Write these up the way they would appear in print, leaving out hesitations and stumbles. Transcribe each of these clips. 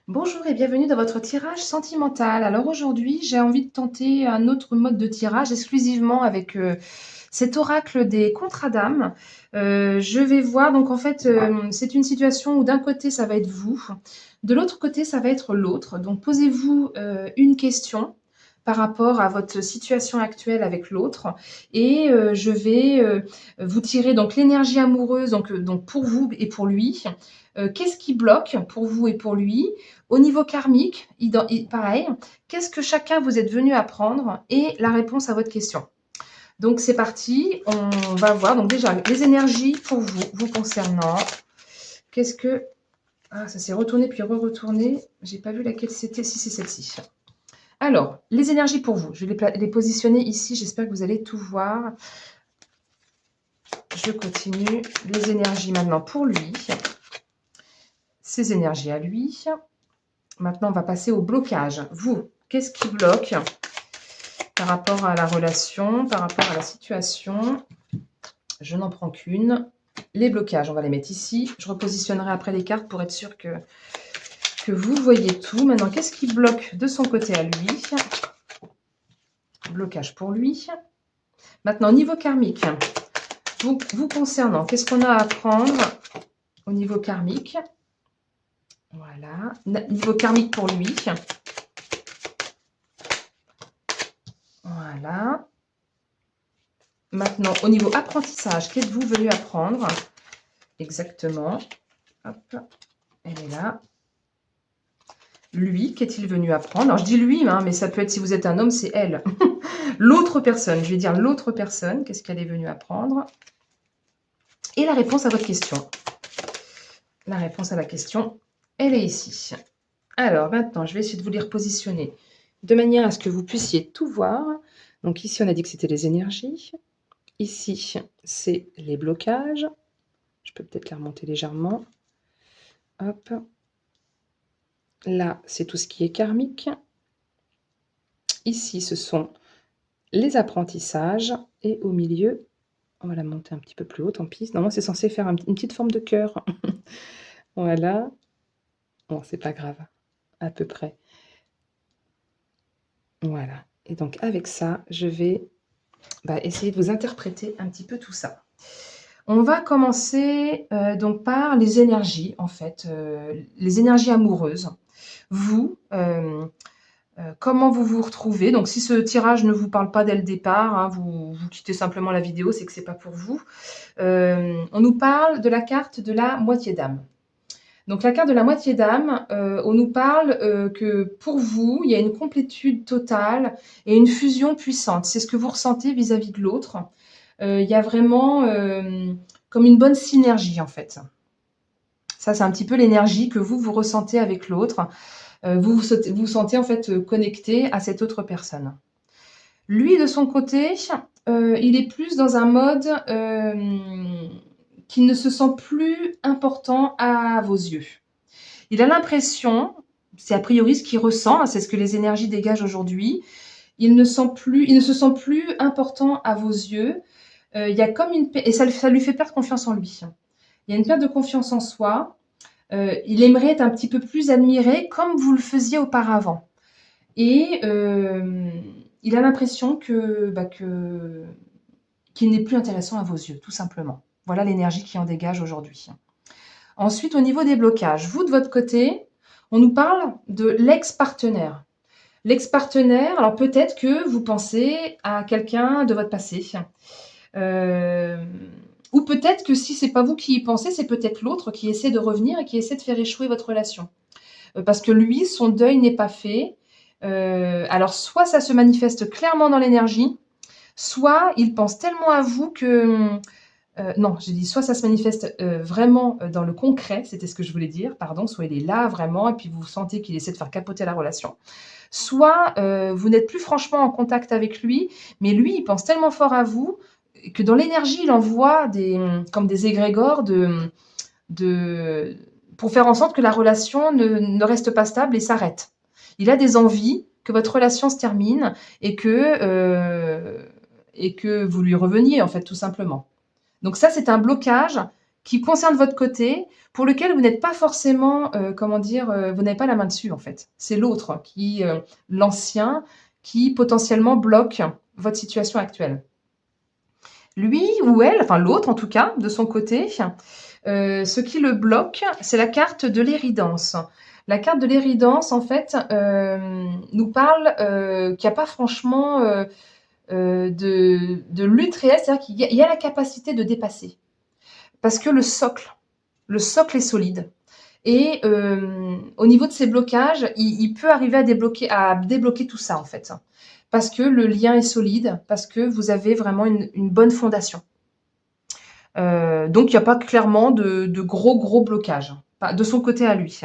Bonjour et bienvenue dans votre tirage sentimental. Alors aujourd'hui, j'ai envie de tenter un autre mode de tirage exclusivement avec cet oracle des contrats d'âme. Je vais voir, donc en fait, c'est une situation où d'un côté, ça va être vous, de l'autre côté, ça va être l'autre. Donc posez-vous une question par rapport à votre situation actuelle avec l'autre et je vais vous tirer donc l'énergie amoureuse donc pour vous et pour lui. Qu'est-ce qui bloque pour vous et pour lui? Au niveau karmique, pareil, qu'est-ce que chacun vous êtes venu apprendre et la réponse à votre question. Donc c'est parti, on va voir. Donc déjà, les énergies pour vous, vous concernant. Qu'est-ce que... Ah, ça s'est retourné puis re-retourné. J'ai pas vu laquelle c'était. Si, c'est celle-ci. Alors, les énergies pour vous. Je vais les positionner ici. J'espère que vous allez tout voir. Je continue. Les énergies maintenant pour lui. Ses énergies à lui. Maintenant, on va passer au blocage. Vous, qu'est-ce qui bloque par rapport à la relation, par rapport à la situation? Je n'en prends qu'une. Les blocages, on va les mettre ici. Je repositionnerai après les cartes pour être sûr que vous voyez tout. Maintenant, qu'est-ce qui bloque de son côté à lui? Blocage pour lui. Maintenant, au niveau karmique, vous concernant, qu'est-ce qu'on a à apprendre au niveau karmique? Voilà. Niveau karmique pour lui. Voilà. Maintenant, au niveau apprentissage, qu'êtes-vous venu apprendre? Exactement. Hop, elle est là. Lui, qu'est-il venu apprendre? Alors, je dis lui, hein, mais ça peut être, si vous êtes un homme, c'est elle. L'autre personne, je vais dire l'autre personne, qu'est-ce qu'elle est venue apprendre? Et la réponse à votre question. La réponse à la question, elle est ici. Alors, maintenant, je vais essayer de vous les repositionner de manière à ce que vous puissiez tout voir. Donc ici, on a dit que c'était les énergies. Ici, c'est les blocages. Je peux peut-être la remonter légèrement. Hop. Là, c'est tout ce qui est karmique. Ici, ce sont les apprentissages. Et au milieu, on va la monter un petit peu plus haut, tant pis. Normalement, c'est censé faire une petite forme de cœur. Voilà. Bon, c'est pas grave. À peu près. Voilà. Et donc, avec ça, je vais essayer de vous interpréter un petit peu tout ça. On va commencer donc par les énergies, en fait, les énergies amoureuses. Vous, comment vous vous retrouvez? Donc, si ce tirage ne vous parle pas dès le départ, hein, vous quittez simplement la vidéo, c'est que c'est pas pour vous. On nous parle de la carte de la moitié d'âme. Donc, la carte de la moitié d'âme, on nous parle que pour vous, il y a une complétude totale et une fusion puissante. C'est ce que vous ressentez vis-à-vis de l'autre. Il y a vraiment comme une bonne synergie, en fait. Ça, c'est un petit peu l'énergie que vous ressentez avec l'autre. Vous vous sentez en fait connecté à cette autre personne. Lui, de son côté, il est plus dans un mode qui ne se sent plus important à vos yeux. Il a l'impression, c'est a priori ce qu'il ressent, c'est ce que les énergies dégagent aujourd'hui, il ne se sent plus important à vos yeux. Il y a comme et ça lui fait perdre confiance en lui. Il y a une perte de confiance en soi. Il aimerait être un petit peu plus admiré comme vous le faisiez auparavant. Et il a l'impression qu'il n'est plus intéressant à vos yeux, tout simplement. Voilà l'énergie qui en dégage aujourd'hui. Ensuite, au niveau des blocages, vous, de votre côté, on nous parle de l'ex-partenaire. L'ex-partenaire, alors peut-être que vous pensez à quelqu'un de votre passé. Ou peut-être que si c'est pas vous qui y pensez, c'est peut-être l'autre qui essaie de revenir et qui essaie de faire échouer votre relation. Parce que lui, son deuil n'est pas fait. Alors soit ça se manifeste clairement dans l'énergie, soit il pense tellement à vous que... non, j'ai dit soit ça se manifeste vraiment dans le concret, c'était ce que je voulais dire, pardon, soit il est là vraiment et puis vous sentez qu'il essaie de faire capoter la relation. Soit vous n'êtes plus franchement en contact avec lui, mais lui, il pense tellement fort à vous que dans l'énergie, il envoie comme des égrégores pour faire en sorte que la relation ne reste pas stable et s'arrête. Il a des envies que votre relation se termine et que vous lui reveniez, en fait, tout simplement. Donc ça, c'est un blocage qui concerne votre côté, pour lequel vous n'êtes pas forcément, comment dire, vous n'avez pas la main dessus en fait. C'est l'autre qui, l'ancien, qui potentiellement bloque votre situation actuelle. Lui ou elle, enfin l'autre en tout cas, de son côté, ce qui le bloque, c'est la carte de l'éridence. La carte de l'éridence, en fait, nous parle qu'il n'y a pas franchement de lutte réelle, c'est-à-dire qu'il y a la capacité de dépasser. Parce que le socle est solide. Et au niveau de ces blocages, il peut arriver à débloquer tout ça, en fait. Parce que le lien est solide, parce que vous avez vraiment une bonne fondation. Donc il n'y a pas clairement de gros blocages, de son côté à lui.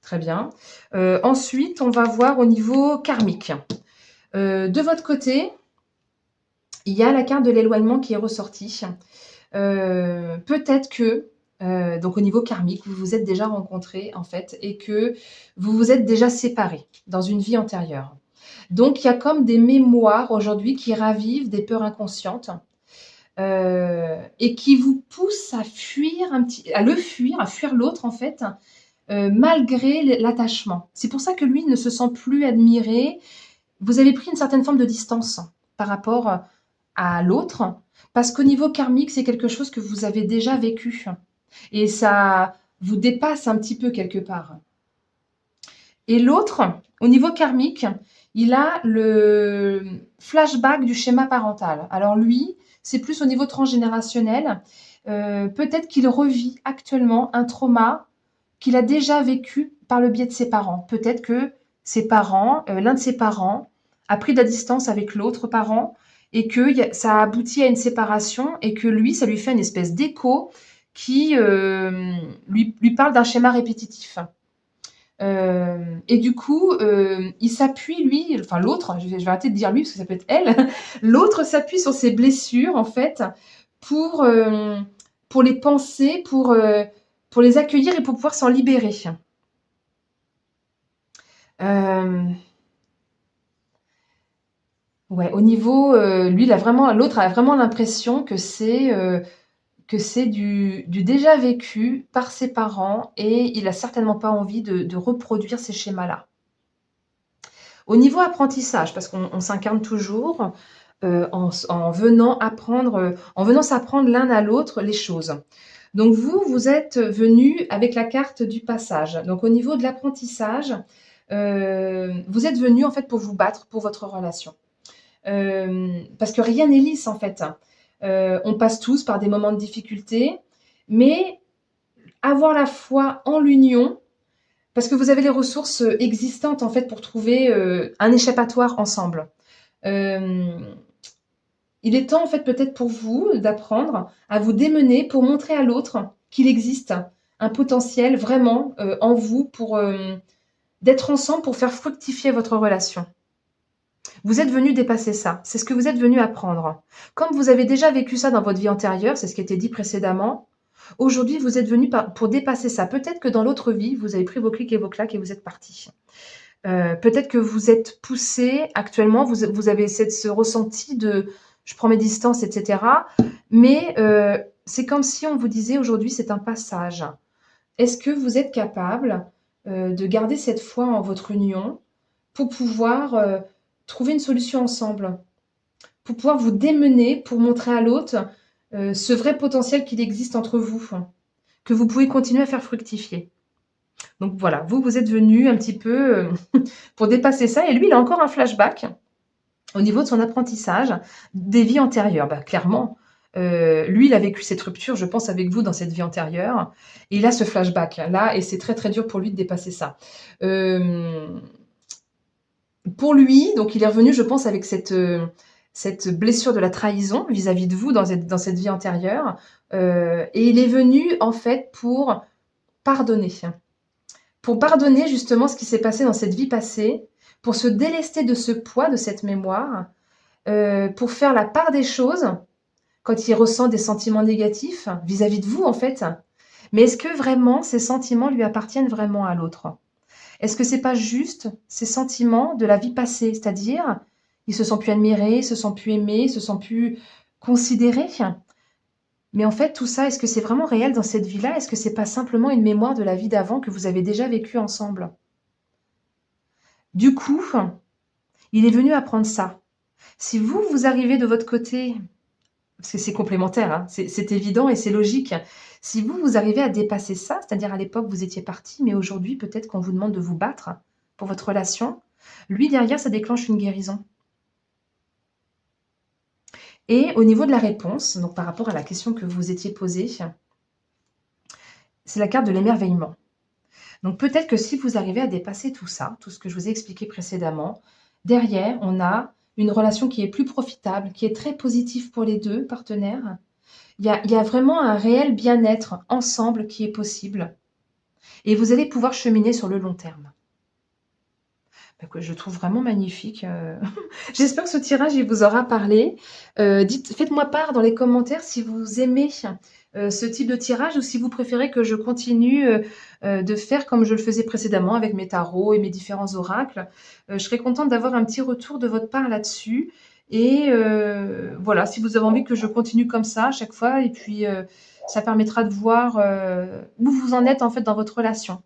Très bien. Ensuite, on va voir au niveau karmique. De votre côté, il y a la carte de l'éloignement qui est ressortie. Peut-être que, donc au niveau karmique, vous vous êtes déjà rencontrés en fait et que vous vous êtes déjà séparés dans une vie antérieure. Donc il y a comme des mémoires aujourd'hui qui ravivent des peurs inconscientes et qui vous poussent à fuir à fuir l'autre en fait, malgré l'attachement. C'est pour ça que lui ne se sent plus admiré. Vous avez pris une certaine forme de distance par rapport à l'autre, parce qu'au niveau karmique, c'est quelque chose que vous avez déjà vécu. Et ça vous dépasse un petit peu quelque part. Et l'autre, au niveau karmique, il a le flashback du schéma parental. Alors lui, c'est plus au niveau transgénérationnel. Peut-être qu'il revit actuellement un trauma qu'il a déjà vécu par le biais de ses parents. Peut-être que ses parents, l'un de ses parents, a pris de la distance avec l'autre parent et que ça a abouti à une séparation et que lui, ça lui fait une espèce d'écho qui lui parle d'un schéma répétitif. Et du coup, il s'appuie, lui, enfin l'autre, je vais arrêter de dire lui parce que ça peut être elle, l'autre s'appuie sur ses blessures, en fait, pour, pour les penser, pour les accueillir et pour pouvoir s'en libérer. Ouais, au niveau, lui, l'autre a vraiment l'impression que c'est du déjà vécu par ses parents et il a certainement pas envie de reproduire ces schémas-là. Au niveau apprentissage, parce qu'on s'incarne toujours en venant apprendre, en venant s'apprendre l'un à l'autre les choses. Donc vous êtes venus avec la carte du passage. Donc au niveau de l'apprentissage, vous êtes venus en fait pour vous battre pour votre relation. Parce que rien n'est lisse en fait. On passe tous par des moments de difficulté, mais avoir la foi en l'union, parce que vous avez les ressources existantes en fait pour trouver un échappatoire ensemble. Il est temps en fait peut-être pour vous d'apprendre à vous démener pour montrer à l'autre qu'il existe un potentiel vraiment en vous pour d'être ensemble pour faire fructifier votre relation. Vous êtes venu dépasser ça, c'est ce que vous êtes venu apprendre. Comme vous avez déjà vécu ça dans votre vie antérieure, c'est ce qui a été dit précédemment, aujourd'hui vous êtes venu pour dépasser ça. Peut-être que dans l'autre vie, vous avez pris vos clics et vos claques et vous êtes parti. Peut-être que vous êtes poussé actuellement, vous avez ce ressenti de je prends mes distances, etc. Mais c'est comme si on vous disait aujourd'hui c'est un passage. Est-ce que vous êtes capable de garder cette foi en votre union pour pouvoir trouver une solution ensemble, pour pouvoir vous démener, pour montrer à l'autre ce vrai potentiel qu'il existe entre vous, que vous pouvez continuer à faire fructifier. Donc voilà, vous êtes venu un petit peu pour dépasser ça. Et lui, il a encore un flashback au niveau de son apprentissage des vies antérieures. Bah, clairement, lui, il a vécu cette rupture, je pense, avec vous dans cette vie antérieure. Et il a ce flashback-là, et c'est très, très dur pour lui de dépasser ça. Pour lui, donc il est revenu, je pense, avec cette blessure de la trahison vis-à-vis de vous dans cette vie antérieure. Et il est venu, en fait, pour pardonner. Pour pardonner justement ce qui s'est passé dans cette vie passée, pour se délester de ce poids, de cette mémoire, pour faire la part des choses quand il ressent des sentiments négatifs vis-à-vis de vous, en fait. Mais est-ce que vraiment ces sentiments lui appartiennent vraiment à l'autre? Est-ce que c'est pas juste ces sentiments de la vie passée? C'est-à-dire, ils se sont plus admirés, ils se sont plus aimés, ils se sont plus considérés. Mais en fait, tout ça, est-ce que c'est vraiment réel dans cette vie-là? Est-ce que c'est pas simplement une mémoire de la vie d'avant que vous avez déjà vécue ensemble? Du coup, il est venu apprendre ça. Si vous, vous arrivez de votre côté, parce que c'est complémentaire, hein, c'est évident et c'est logique. Si vous, vous arrivez à dépasser ça, c'est-à-dire à l'époque vous étiez partis, mais aujourd'hui peut-être qu'on vous demande de vous battre pour votre relation, lui derrière ça déclenche une guérison. Et au niveau de la réponse, donc par rapport à la question que vous étiez posée, c'est la carte de l'émerveillement. Donc peut-être que si vous arrivez à dépasser tout ça, tout ce que je vous ai expliqué précédemment, derrière, on a une relation qui est plus profitable, qui est très positive pour les 2 partenaires. Il y a vraiment un réel bien-être ensemble qui est possible et vous allez pouvoir cheminer sur le long terme. Bah, que je trouve vraiment magnifique, j'espère que ce tirage, il vous aura parlé. Faites-moi part dans les commentaires si vous aimez, ce type de tirage ou si vous préférez que je continue, de faire comme je le faisais précédemment avec mes tarots et mes différents oracles. Je serais contente d'avoir un petit retour de votre part là-dessus et voilà, si vous avez envie que je continue comme ça à chaque fois et puis, ça permettra de voir, où vous en êtes en fait dans votre relation.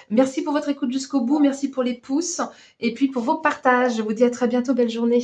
Merci pour votre écoute jusqu'au bout, merci pour les pouces et puis pour vos partages. Je vous dis à très bientôt, belle journée.